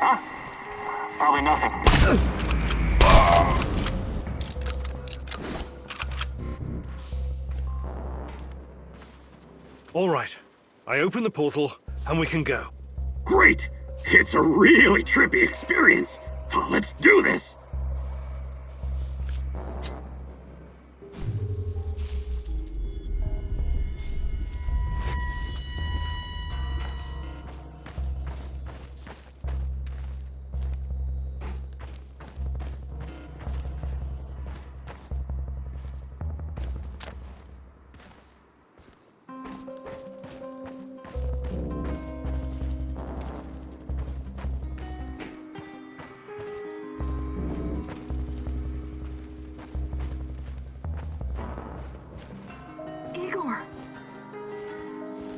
Huh? Probably nothing. All right. I open the portal, and we can go. Great! It's a really trippy experience. Let's do this! Igor.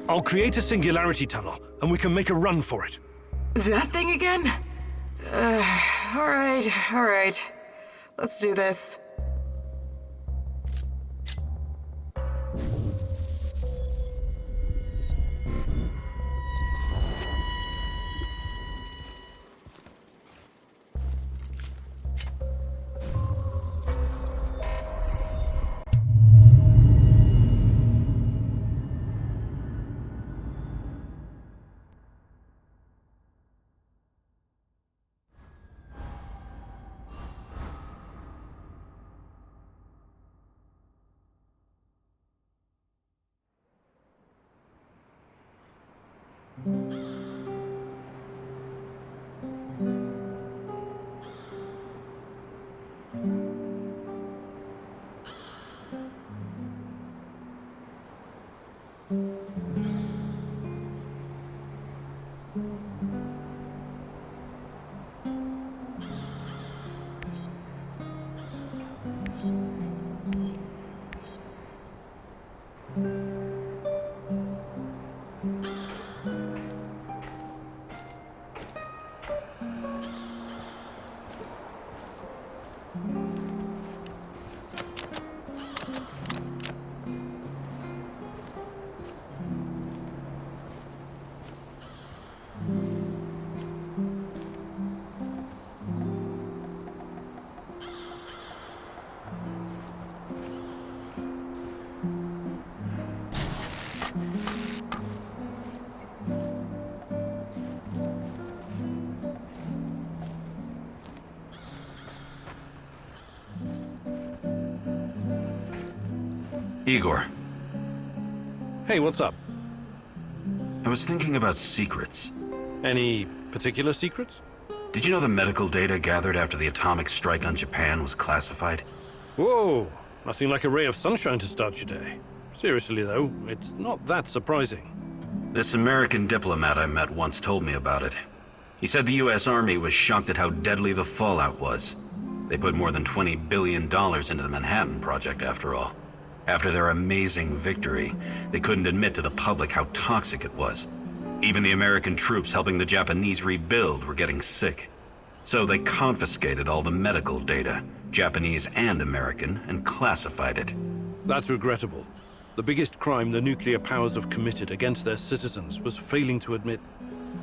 I'll create a singularity tunnel, and we can make a run for it. That thing again? Alright. Let's do this. Igor, Hey, what's up? I was thinking about secrets. Any particular secrets? Did you know the medical data gathered after the atomic strike on Japan was classified? Whoa, nothing like a ray of sunshine to start your day. Seriously though, it's not that surprising. This American diplomat I met once told me about it. He said the US Army was shocked at how deadly the fallout was. They put more than $20 billion into the Manhattan Project after all. After their amazing victory, they couldn't admit to the public how toxic it was. Even the American troops helping the Japanese rebuild were getting sick. So they confiscated all the medical data, Japanese and American, and classified it. That's regrettable. The biggest crime the nuclear powers have committed against their citizens was failing to admit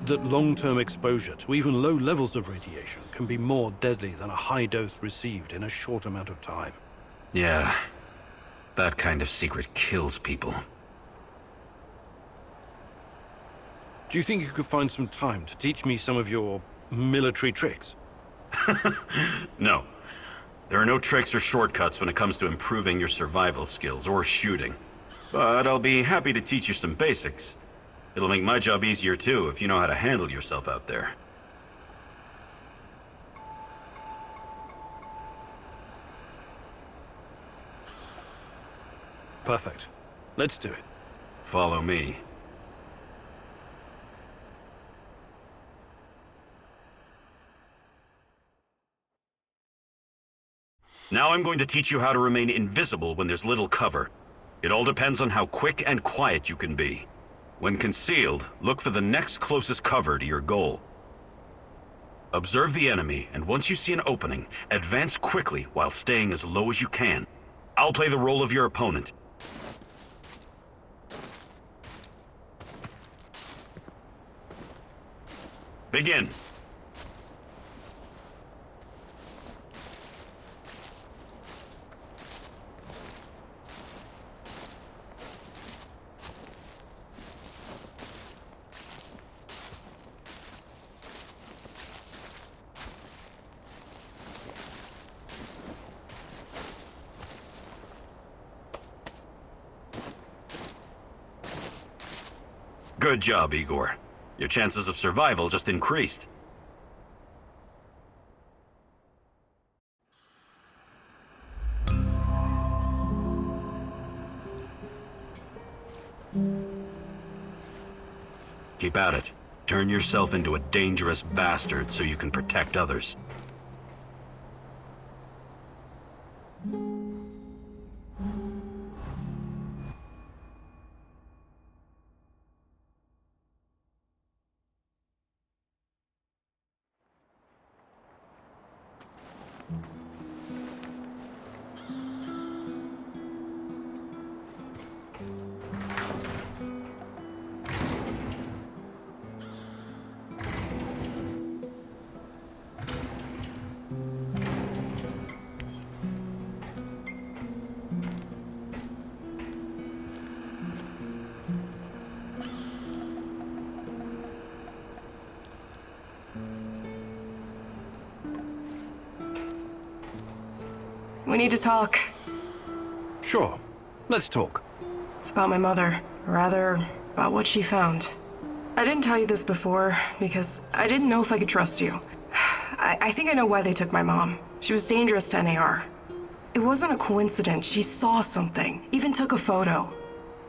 that long-term exposure to even low levels of radiation can be more deadly than a high dose received in a short amount of time. Yeah, that kind of secret kills people. Do you think you could find some time to teach me some of your military tricks? No. There are no tricks or shortcuts when it comes to improving your survival skills or shooting. But I'll be happy to teach you some basics. It'll make my job easier too if you know how to handle yourself out there. Perfect. Let's do it. Follow me. Now I'm going to teach you how to remain invisible when there's little cover. It all depends on how quick and quiet you can be. When concealed, look for the next closest cover to your goal. Observe the enemy, and once you see an opening, advance quickly while staying as low as you can. I'll play the role of your opponent. Begin. Good job, Igor. Your chances of survival just increased. Keep at it. Turn yourself into a dangerous bastard so you can protect others. We need to talk. Sure. Let's talk. It's about my mother. Rather, about what she found. I didn't tell you this before because I didn't know if I could trust you. I think I know why they took my mom. She was dangerous to NAR. It wasn't a coincidence. She saw something, even took a photo.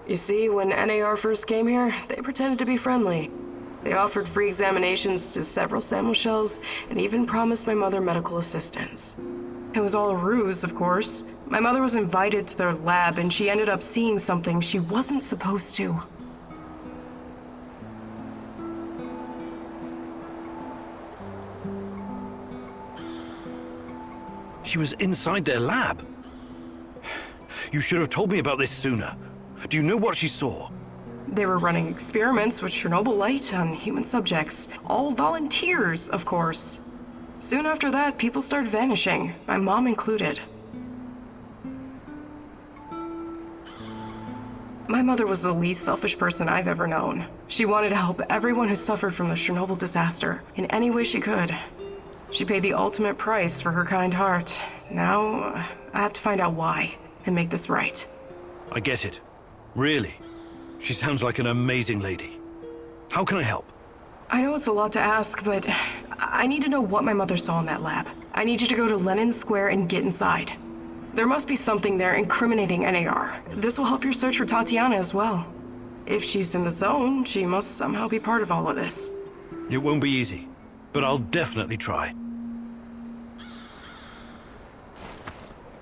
You see, when NAR first came here, they pretended to be friendly. They offered free examinations to several sample shells and even promised my mother medical assistance. It was all a ruse, of course. My mother was invited to their lab and she ended up seeing something she wasn't supposed to. She was inside their lab. You should have told me about this sooner. Do you know what she saw? They were running experiments with Chernobylite on human subjects. All volunteers, of course. Soon after that, people started vanishing, my mom included. My mother was the least selfish person I've ever known. She wanted to help everyone who suffered from the Chernobyl disaster in any way she could. She paid the ultimate price for her kind heart. Now, I have to find out why and make this right. I get it. Really. She sounds like an amazing lady. How can I help? I know it's a lot to ask, but I need to know what my mother saw in that lab. I need you to go to Lenin Square and get inside. There must be something there incriminating NAR. This will help your search for Tatiana as well. If she's in the zone, she must somehow be part of all of this. It won't be easy, but I'll definitely try.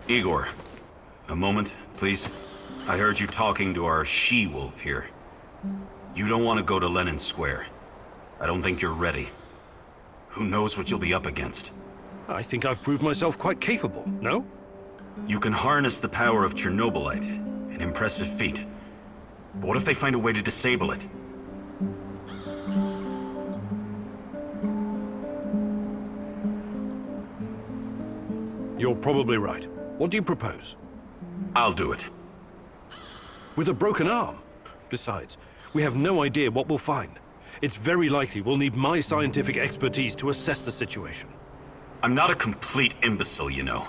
Igor, a moment, please. I heard you talking to our she-wolf here. You don't want to go to Lenin Square. I don't think you're ready. Who knows what you'll be up against? I think I've proved myself quite capable, no? You can harness the power of Chernobylite, an impressive feat. But what if they find a way to disable it? You're probably right. What do you propose? I'll do it. With a broken arm? Besides, we have no idea what we'll find. It's very likely we'll need my scientific expertise to assess the situation. I'm not a complete imbecile, you know.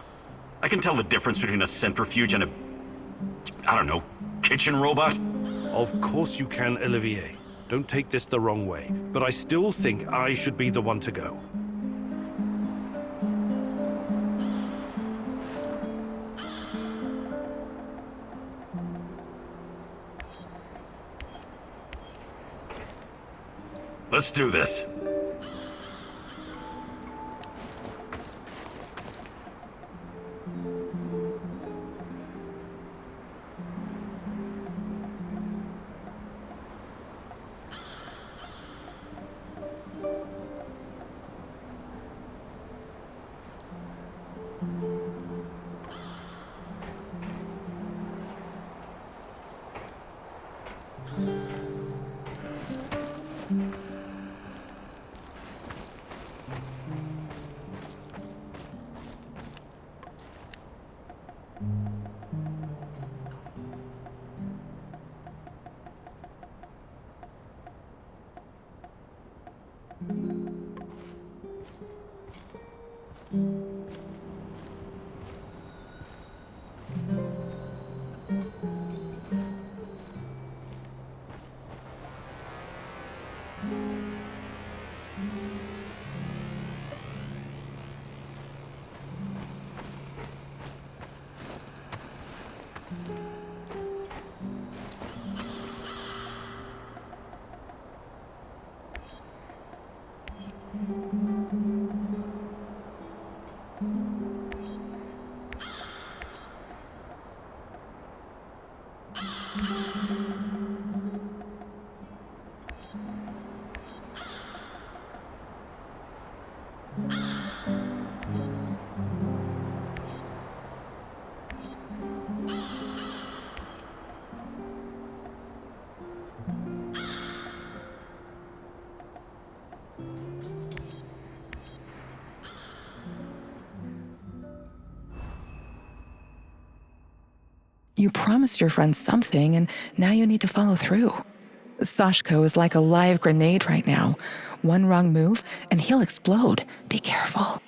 I can tell the difference between a centrifuge and a... I don't know, kitchen robot? Of course you can, Olivier. Don't take this the wrong way, but I still think I should be the one to go. Let's do this. You promised your friend something, and now you need to follow through. Sashko is like a live grenade right now. One wrong move, and he'll explode. Be careful.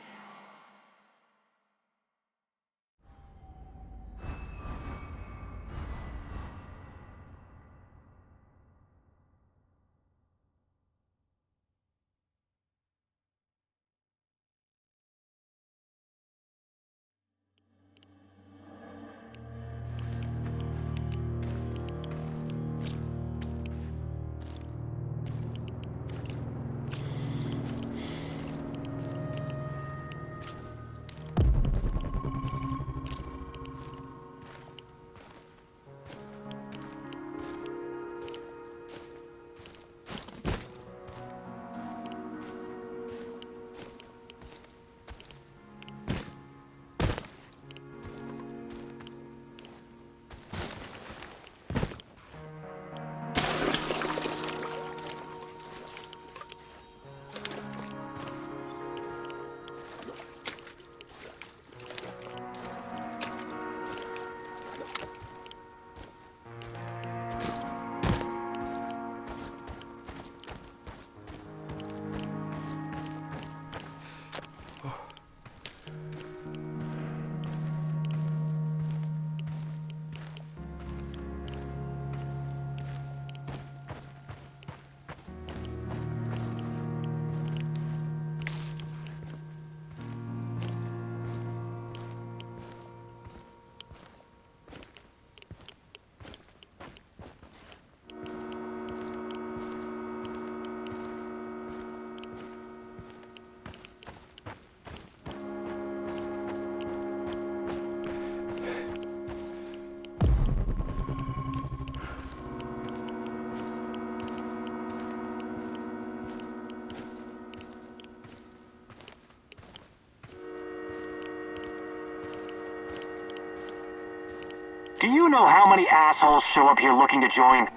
Do you know how many assholes show up here looking to join?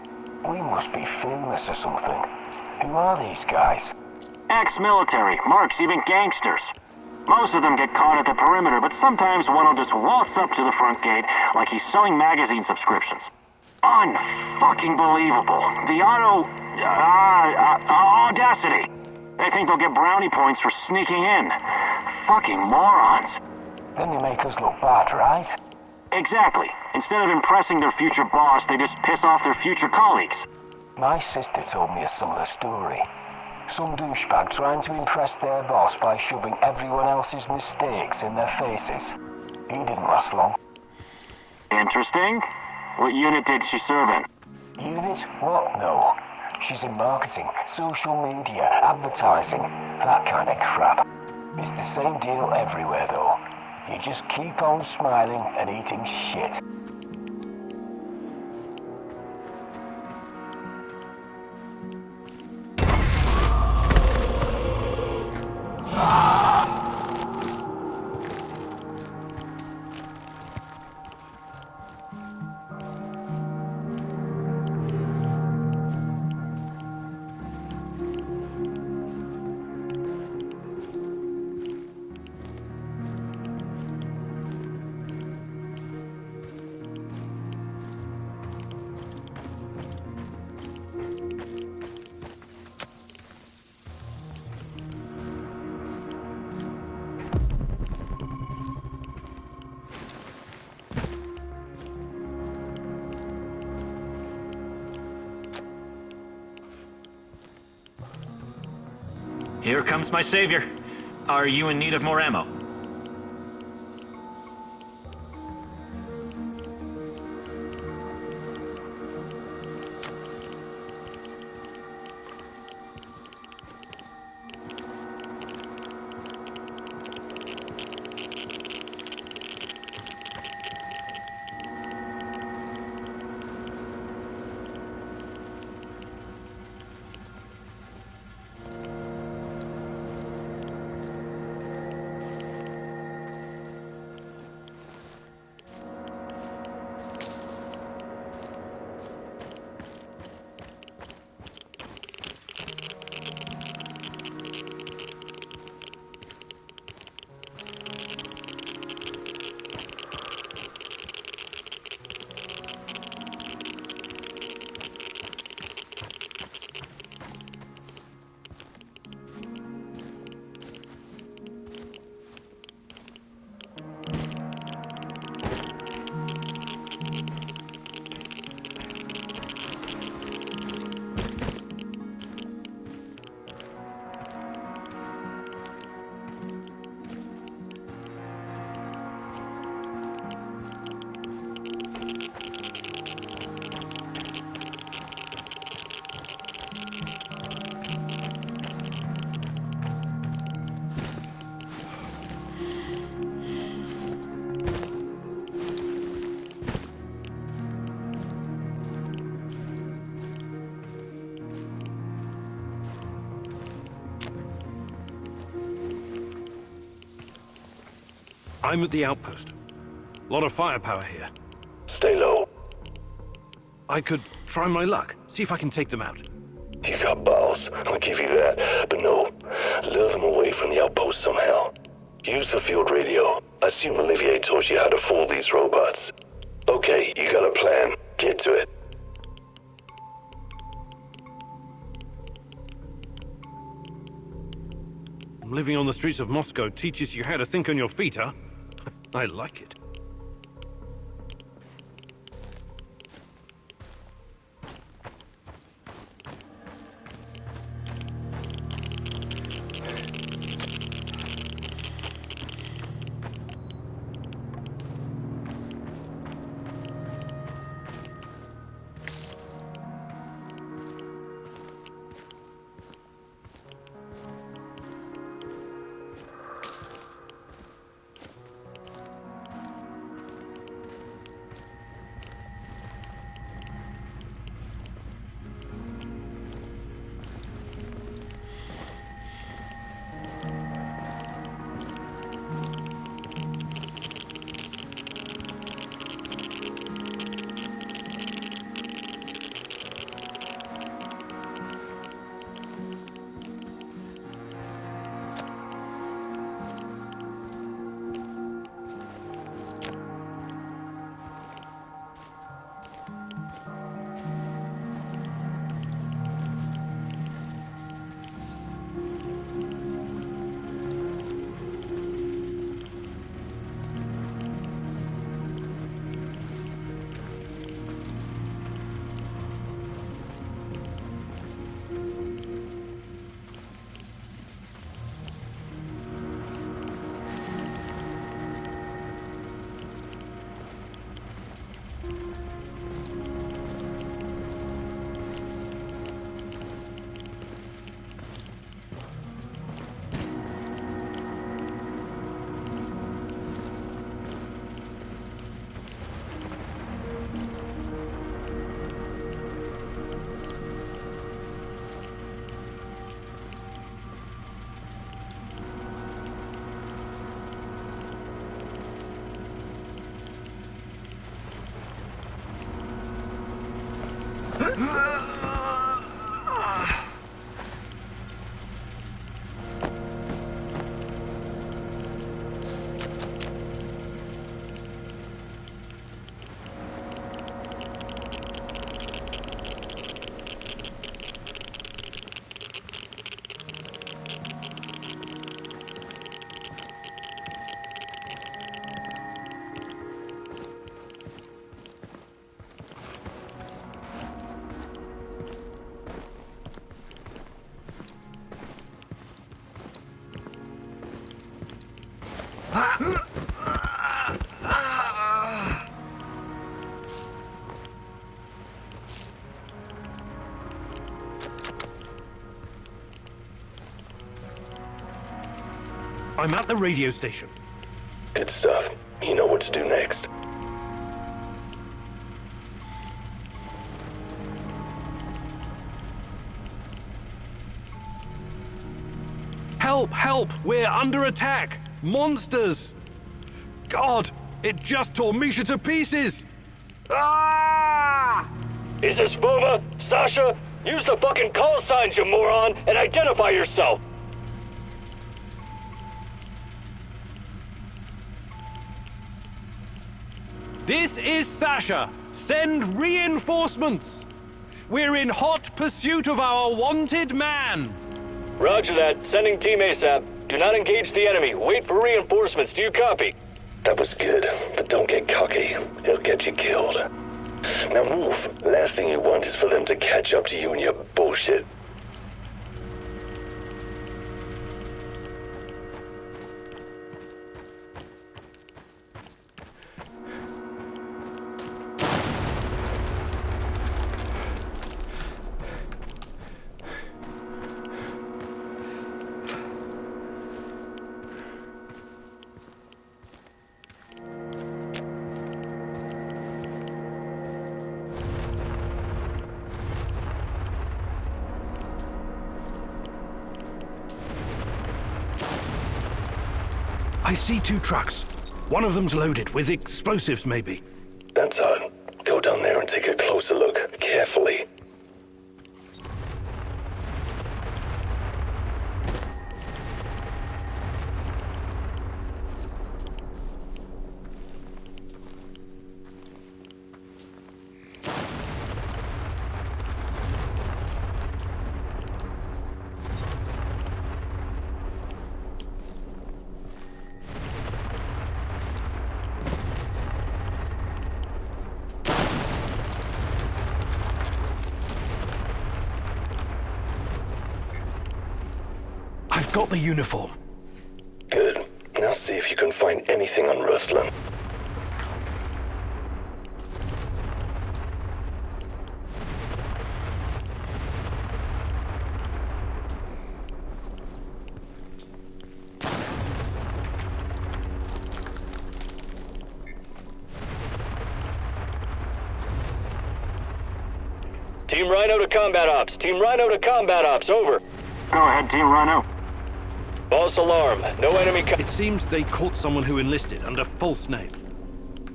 We must be famous or something. Who are these guys? Ex-military, marks, even gangsters. Most of them get caught at the perimeter, but sometimes one will just waltz up to the front gate like he's selling magazine subscriptions. Unfucking believable. The audacity. They think they'll get brownie points for sneaking in. Fucking morons. Then they make us look bad, right? Exactly. Instead of impressing their future boss, they just piss off their future colleagues. My sister told me a similar story. Some douchebag trying to impress their boss by shoving everyone else's mistakes in their faces. He didn't last long. Interesting. What unit did she serve in? Unit? What? No. She's in marketing, social media, advertising, that kind of crap. It's the same deal everywhere, though. You just keep on smiling and eating shit. Here comes my savior. Are you in need of more ammo? I'm at the outpost. A lot of firepower here. Stay low. I could try my luck, see if I can take them out. You got balls, I'll give you that. But no, lure them away from the outpost somehow. Use the field radio. I assume Olivier taught you how to fool these robots. Okay, you got a plan. Get to it. Living on the streets of Moscow teaches you how to think on your feet, huh? I like it. I'm at the radio station. Good stuff. You know what to do next. Help! Help! We're under attack! Monsters! God! It just tore Misha to pieces! Ah! Is this Vova? Sasha? Use the fucking call signs, you moron, and identify yourself! This is Sasha! Send reinforcements! We're in hot pursuit of our wanted man! Roger that. Sending team ASAP. Do not engage the enemy. Wait for reinforcements. Do you copy? That was good, but don't get cocky. It'll get you killed. Now move. Last thing you want is for them to catch up to you and your bullshit. I see 2 trucks. One of them's loaded with explosives, maybe. That's odd. Go down there and take a closer look, carefully. I've got the uniform. Good. Now see if you can find anything on Ruslan. Team Rhino to combat ops. Team Rhino to combat ops. Over. Go ahead, Team Rhino. False alarm. No enemy. It seems they caught someone who enlisted under false name.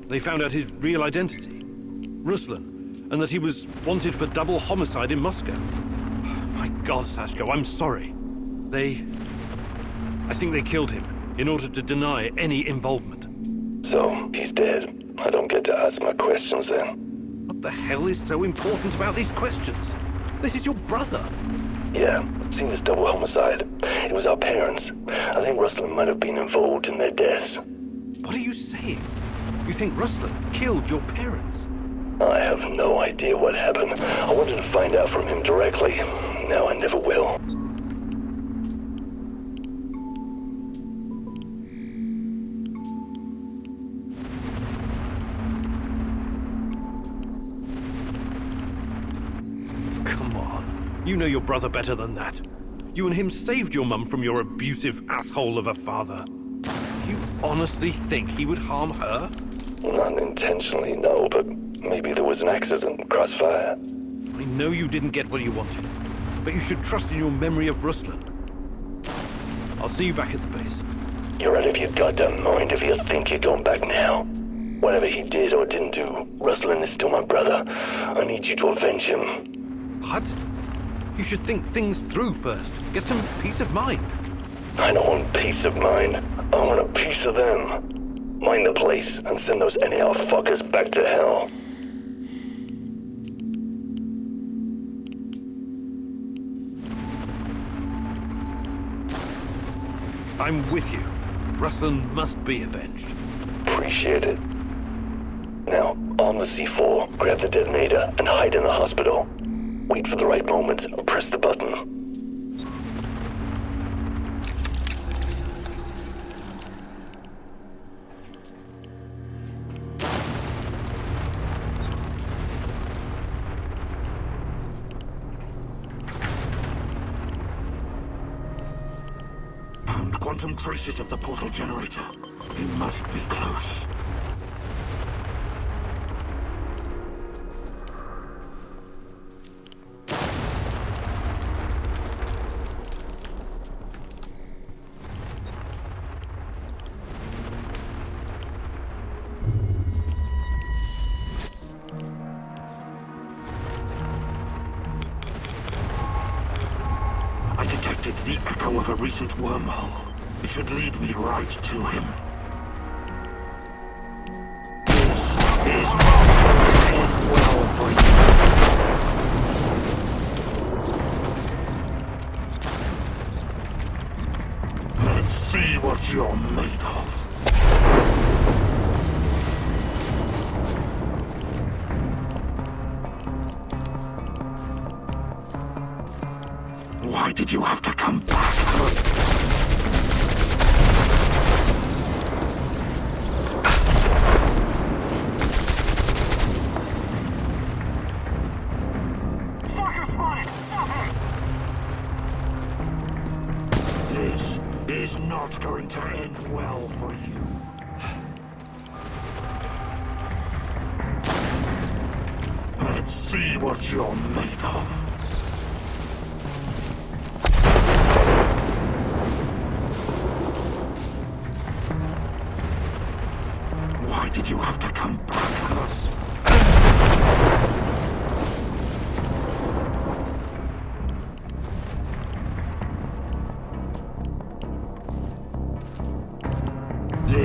They found out his real identity, Ruslan, and that he was wanted for double homicide in Moscow. My God, Sashko, I'm sorry. I think they killed him in order to deny any involvement. So, he's dead. I don't get to ask my questions then. What the hell is so important about these questions? This is your brother. Yeah, seen this double homicide. It was our parents. I think Ruslan might have been involved in their deaths. What are you saying? You think Ruslan killed your parents? I have no idea what happened. I wanted to find out from him directly. Now I never will. Come on. You know your brother better than that. You and him saved your mum from your abusive asshole of a father. You honestly think he would harm her? Not intentionally, no, but maybe there was an accident, crossfire. I know you didn't get what you wanted, but you should trust in your memory of Ruslan. I'll see you back at the base. You're out of your goddamn mind if you think you're going back now. Whatever he did or didn't do, Ruslan is still my brother. I need you to avenge him. What? You should think things through first. Get some peace of mind. I don't want peace of mind. I want a piece of them. Mind the place and send those NAR fuckers back to hell. I'm with you. Ruslan must be avenged. Appreciate it. Now, on the C4, grab the detonator and hide in the hospital. Wait for the right moment and press the button. Found quantum traces of the portal generator. You must be close. I detected the echo of a recent wormhole. It should lead me right to him. This is not going to end well for you. Let's see what you're made of. Why did you have to come back? Stalker spotted! Stop him! This is not going to end well for you. Let's see what you're made of.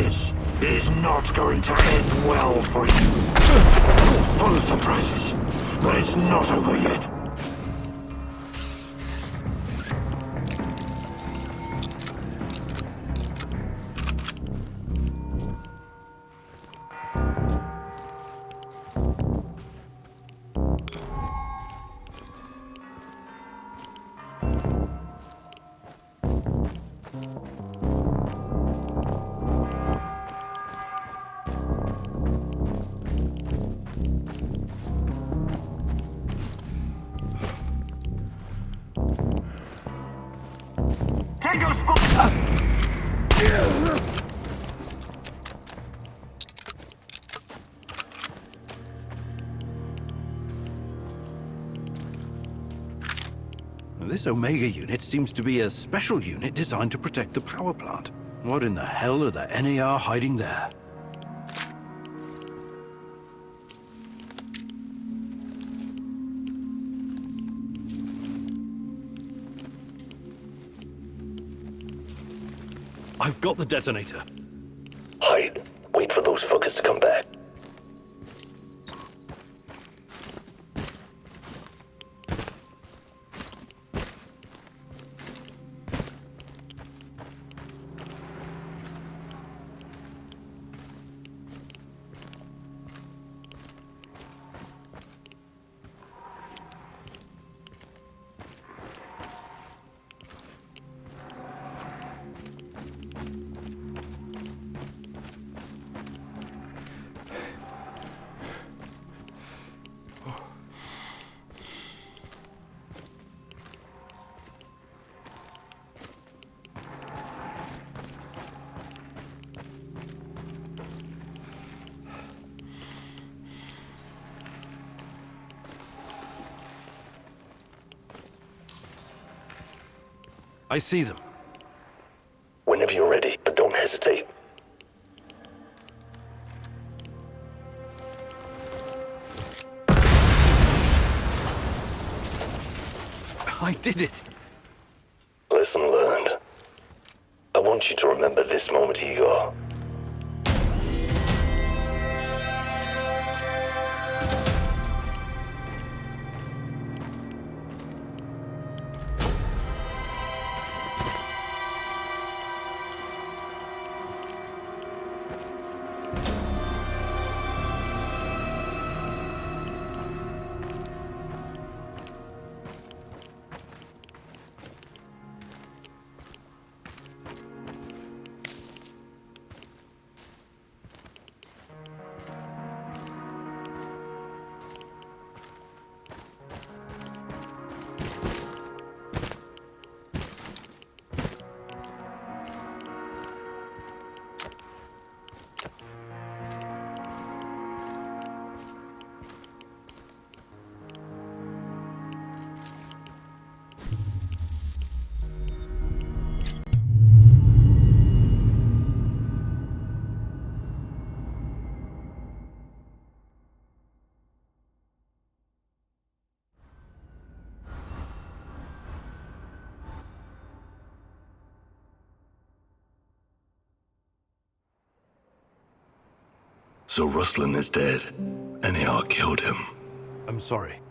This is not going to end well for you. Full of surprises, but it's not over yet. Tango spot! This Omega unit seems to be a special unit designed to protect the power plant. What in the hell are the NAR hiding there? I've got the detonator. Hide. Wait for those fuckers to come back. I see them. Whenever you're ready, but don't hesitate. I did it! Lesson learned. I want you to remember this moment, Igor. So Rustlin is dead. NAR killed him. I'm sorry.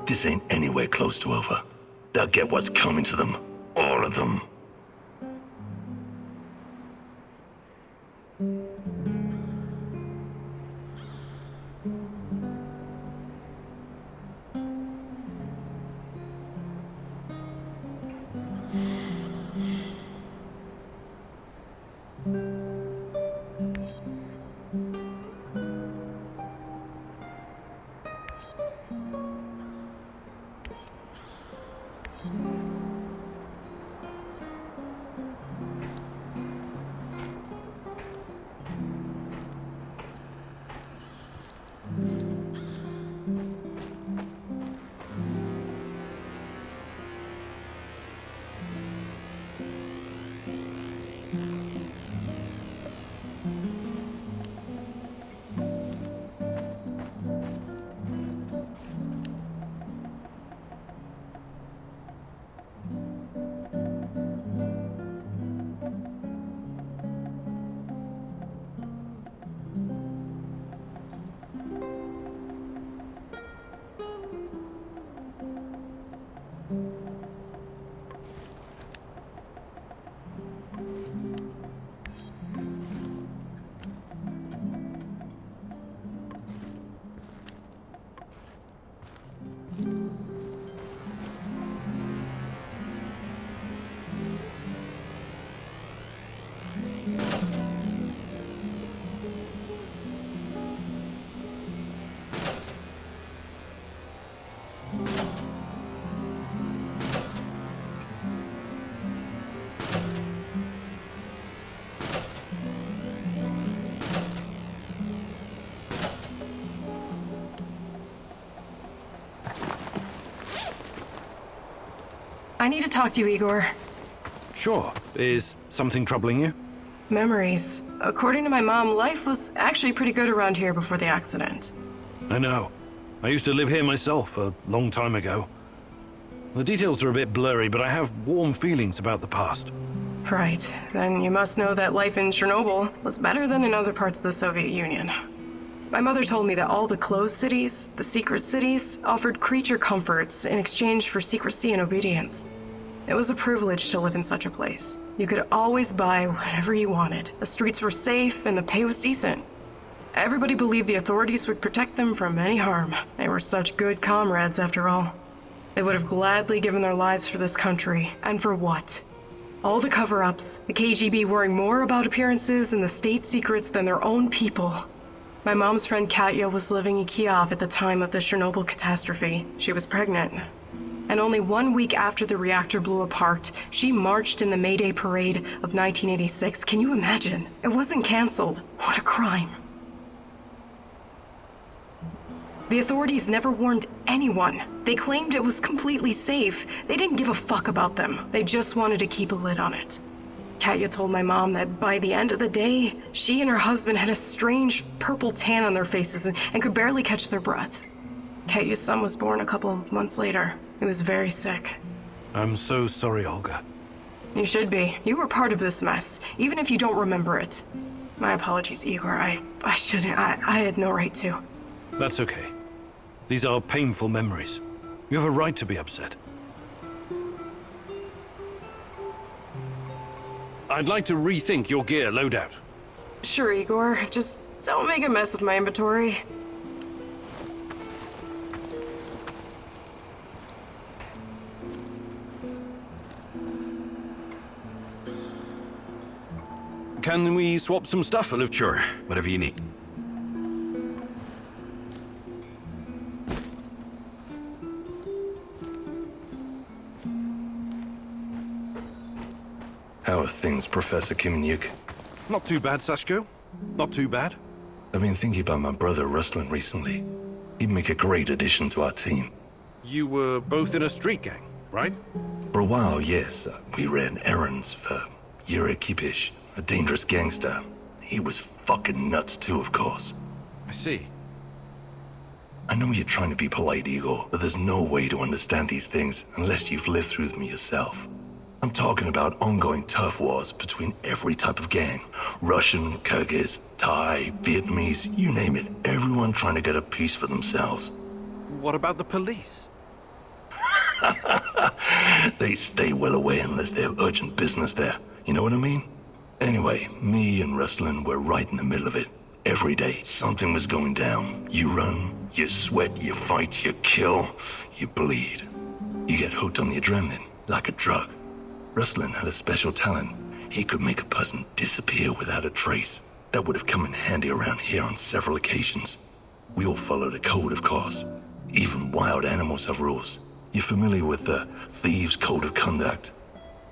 This ain't anywhere close to over. They'll get what's coming to them. All of them. I need to talk to you, Igor. Sure. Is something troubling you? Memories. According to my mom, life was actually pretty good around here before the accident. I know. I used to live here myself a long time ago. The details are a bit blurry, but I have warm feelings about the past. Right. Then you must know that life in Chernobyl was better than in other parts of the Soviet Union. My mother told me that all the closed cities, the secret cities, offered creature comforts in exchange for secrecy and obedience. It was a privilege to live in such a place. You could always buy whatever you wanted. The streets were safe and the pay was decent. Everybody believed the authorities would protect them from any harm. They were such good comrades, after all. They would have gladly given their lives for this country. And for what? All the cover-ups, the KGB worrying more about appearances and the state secrets than their own people. My mom's friend Katya was living in Kiev at the time of the Chernobyl catastrophe. She was pregnant. And only 1 week after the reactor blew apart, she marched in the May Day parade of 1986. Can you imagine? It wasn't canceled. What a crime. The authorities never warned anyone. They claimed it was completely safe. They didn't give a fuck about them. They just wanted to keep a lid on it. Katya told my mom that by the end of the day, she and her husband had a strange purple tan on their faces and could barely catch their breath. Katya's son was born a couple of months later. He was very sick. I'm so sorry, Olga. You should be. You were part of this mess, even if you don't remember it. My apologies, Igor. I shouldn't. I had no right to. That's okay. These are painful memories. You have a right to be upset. I'd like to rethink your gear loadout. Sure, Igor. Just don't make a mess of my inventory. Can we swap some stuff? Sure, whatever you need. How are things, Professor Kimnyuk? Not too bad, Sashko. Not too bad. I've been thinking about my brother Ruslan recently. He'd make a great addition to our team. You were both in a street gang, right? For a while, yes. We ran errands for Yuri Kipish, a dangerous gangster. He was fucking nuts too, of course. I see. I know you're trying to be polite, Igor, but there's no way to understand these things unless you've lived through them yourself. I'm talking about ongoing turf wars between every type of gang. Russian, Kyrgyz, Thai, Vietnamese, you name it. Everyone trying to get a piece for themselves. What about the police? They stay well away unless they have urgent business there. You know what I mean? Anyway, me and Ruslan were right in the middle of it. Every day, something was going down. You run, you sweat, you fight, you kill, you bleed. You get hooked on the adrenaline, like a drug. Ruslan had a special talent. He could make a person disappear without a trace. That would have come in handy around here on several occasions. We all followed a code, of course. Even wild animals have rules. You're familiar with the Thieves' Code of Conduct?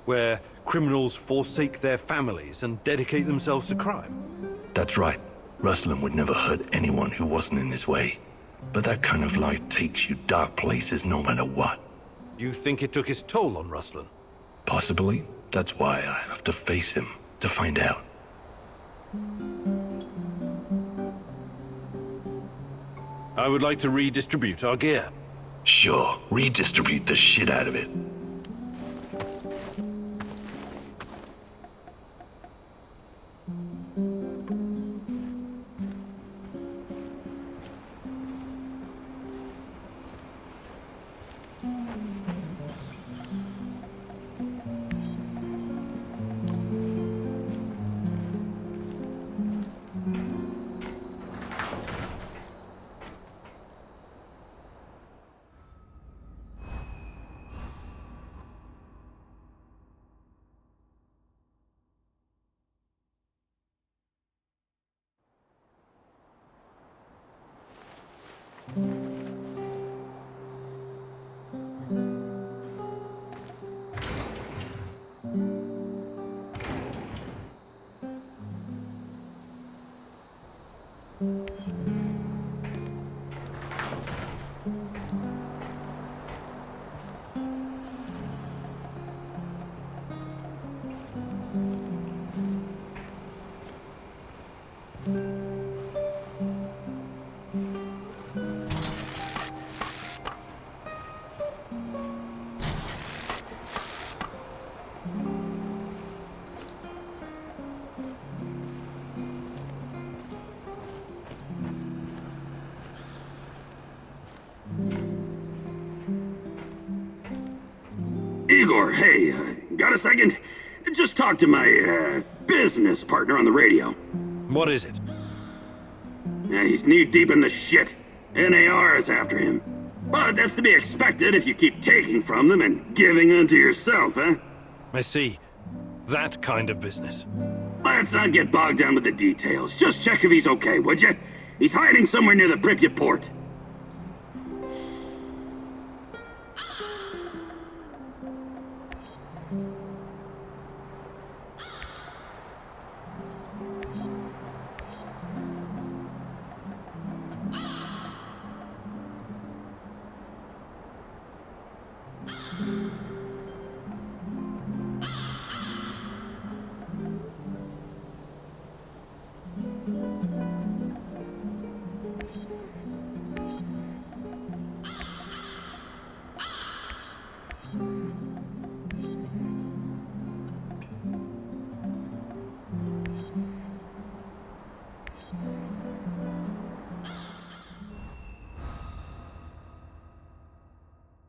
Where criminals forsake their families and dedicate themselves to crime. That's right. Ruslan would never hurt anyone who wasn't in his way. But that kind of life takes you dark places no matter what. You think it took its toll on Ruslan? Possibly. That's why I have to face him, to find out. I would like to redistribute our gear. Sure, redistribute the shit out of it. Igor, hey, got a second? Just talk to my, business partner on the radio. What is it? He's knee-deep in the shit. NAR is after him. But that's to be expected if you keep taking from them and giving unto yourself, huh? I see. That kind of business. Let's not get bogged down with the details. Just check if he's okay, would you? He's hiding somewhere near the Pripyat port.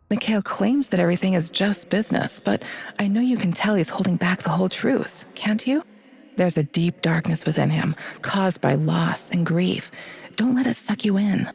Mikhail claims that everything is just business, but I know you can tell he's holding back the whole truth, can't you? There's a deep darkness within him, caused by loss and grief. Don't let it suck you in.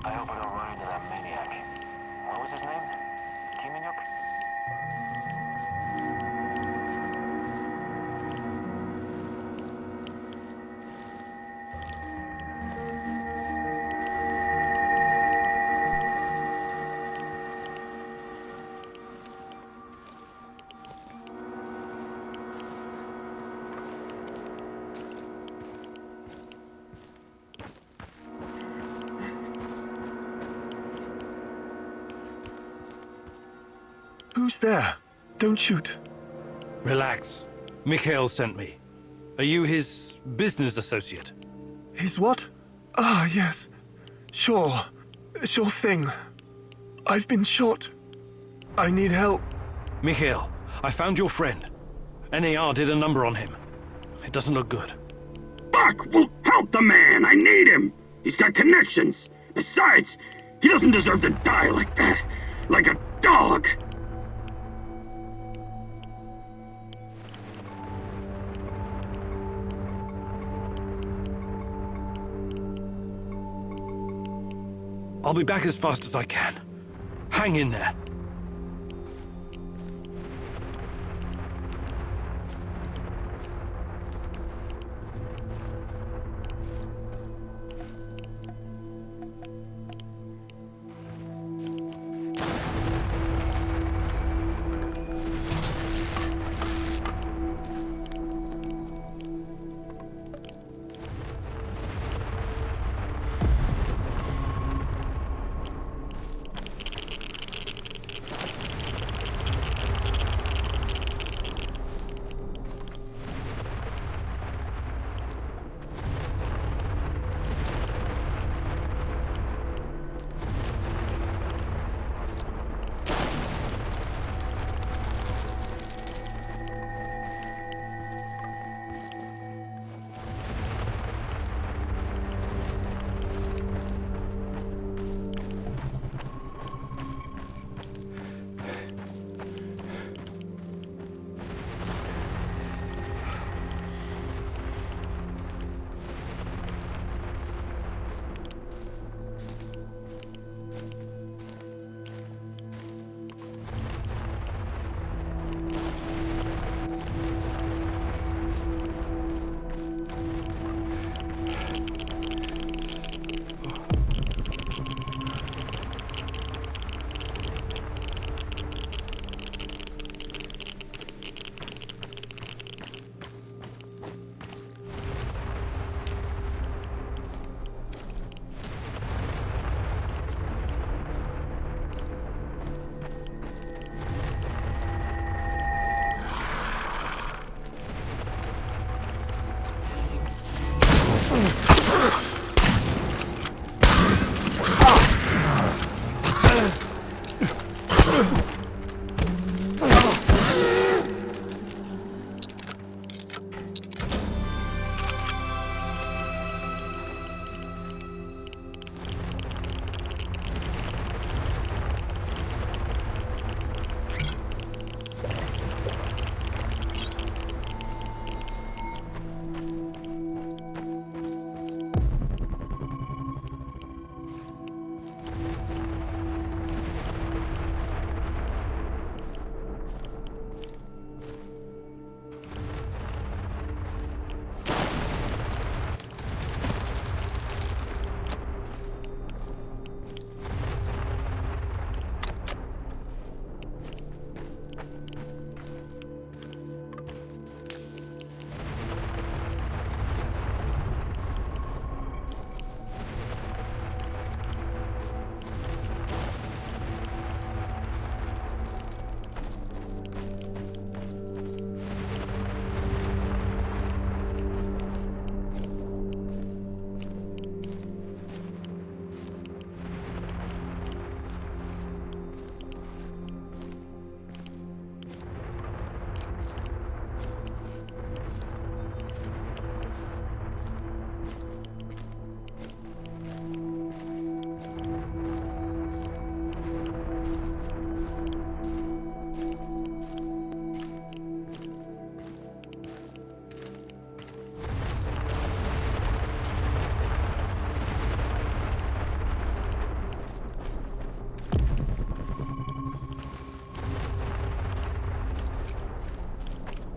I hope I don't run into that maniac. What was his name? Kimanyuk? Who's there? Don't shoot. Relax. Mikhail sent me. Are you his business associate? His what? Ah, yes. Sure. Sure thing. I've been shot. I need help. Mikhail, I found your friend. NAR did a number on him. It doesn't look good. Fuck! Well, help the man! I need him! He's got connections. Besides, he doesn't deserve to die like that. Like a dog. I'll be back as fast as I can. Hang in there.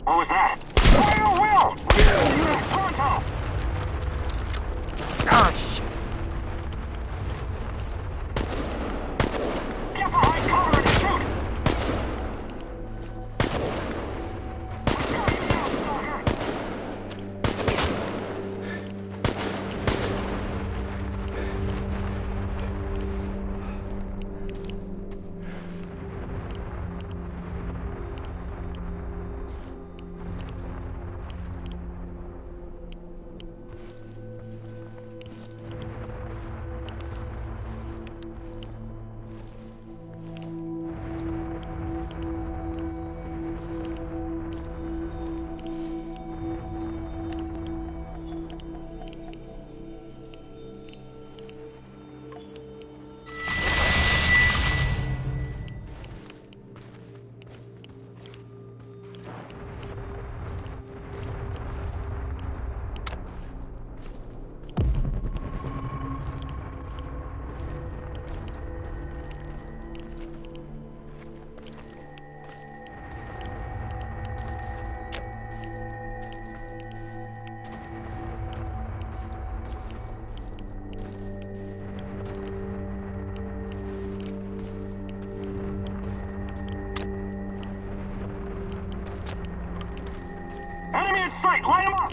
What was that? Fire Will! Pronto! Oh, shit. Get behind cover and shoot! Enemy in sight! Line him up!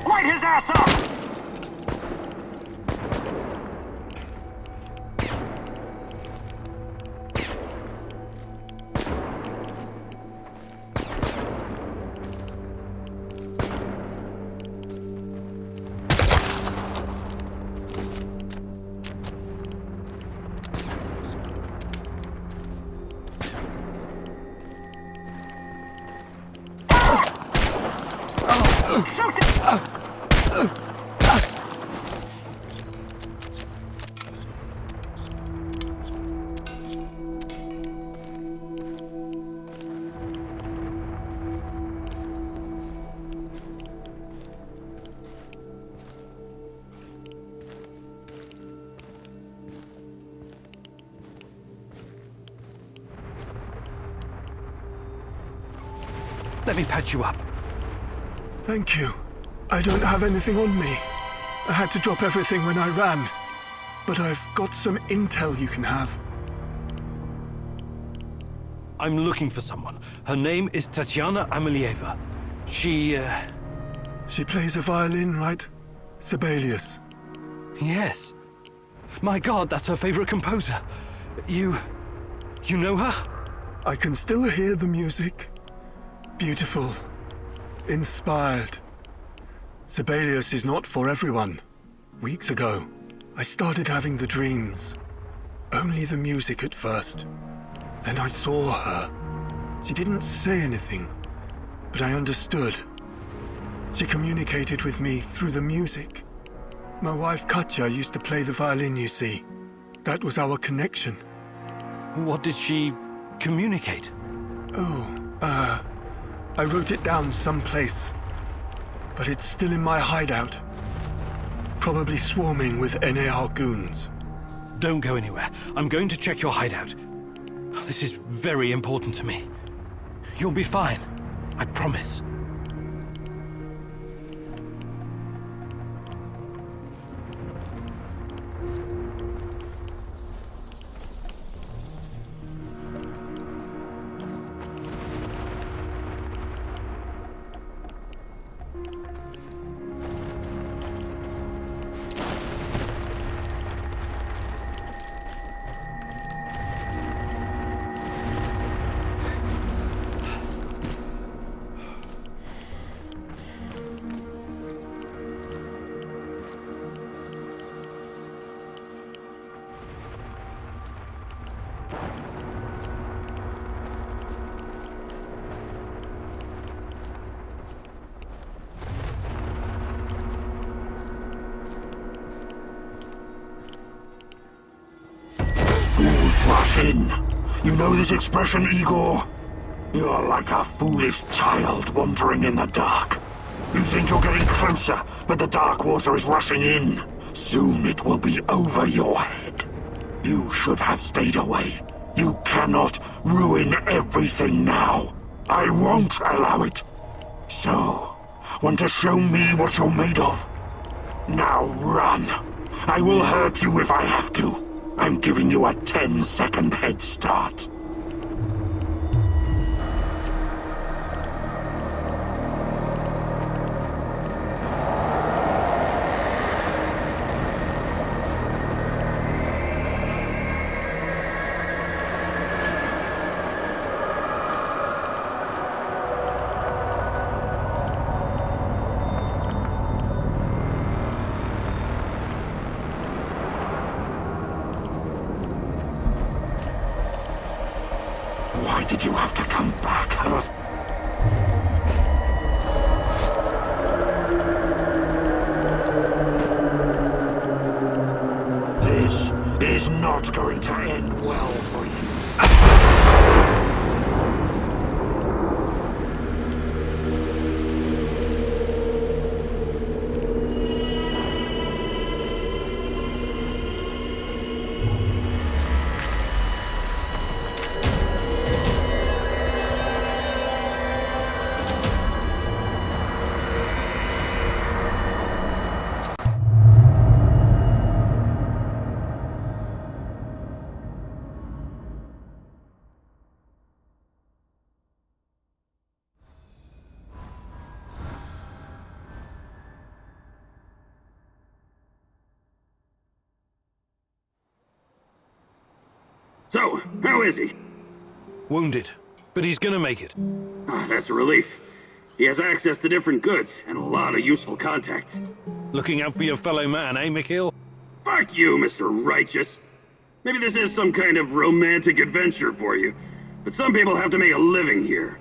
Light his ass up! Shoot it! Let me patch you up. Thank you. I don't have anything on me. I had to drop everything when I ran. But I've got some intel you can have. I'm looking for someone. Her name is Tatiana Amelieva. She plays a violin, right? Sibelius. Yes. My God, that's her favorite composer. You know her? I can still hear the music. Beautiful. Inspired. Sibelius is not for everyone. Weeks ago, I started having the dreams. Only the music at first. Then I saw her. She didn't say anything, but I understood. She communicated with me through the music. My wife Katya used to play the violin, you see. That was our connection. What did she communicate? I wrote it down someplace. But it's still in my hideout. Probably swarming with NAR goons. Don't go anywhere. I'm going to check your hideout. This is very important to me. You'll be fine. I promise. Let's rush in. You know this expression, Igor? You're like a foolish child wandering in the dark. You think you're getting closer, but the dark water is rushing in. Soon it will be over your head. You should have stayed away. You cannot ruin everything now. I won't allow it. So, want to show me what you're made of? Now run. I will hurt you if I have to. I'm giving you a 10-second head start. Why did you have to come back, huh? This is not going to end well for you. So, how is he? Wounded, but he's gonna make it. That's a relief. He has access to different goods and a lot of useful contacts. Looking out for your fellow man, eh, Mikhail? Fuck you, Mr. Righteous. Maybe this is some kind of romantic adventure for you, but some people have to make a living here.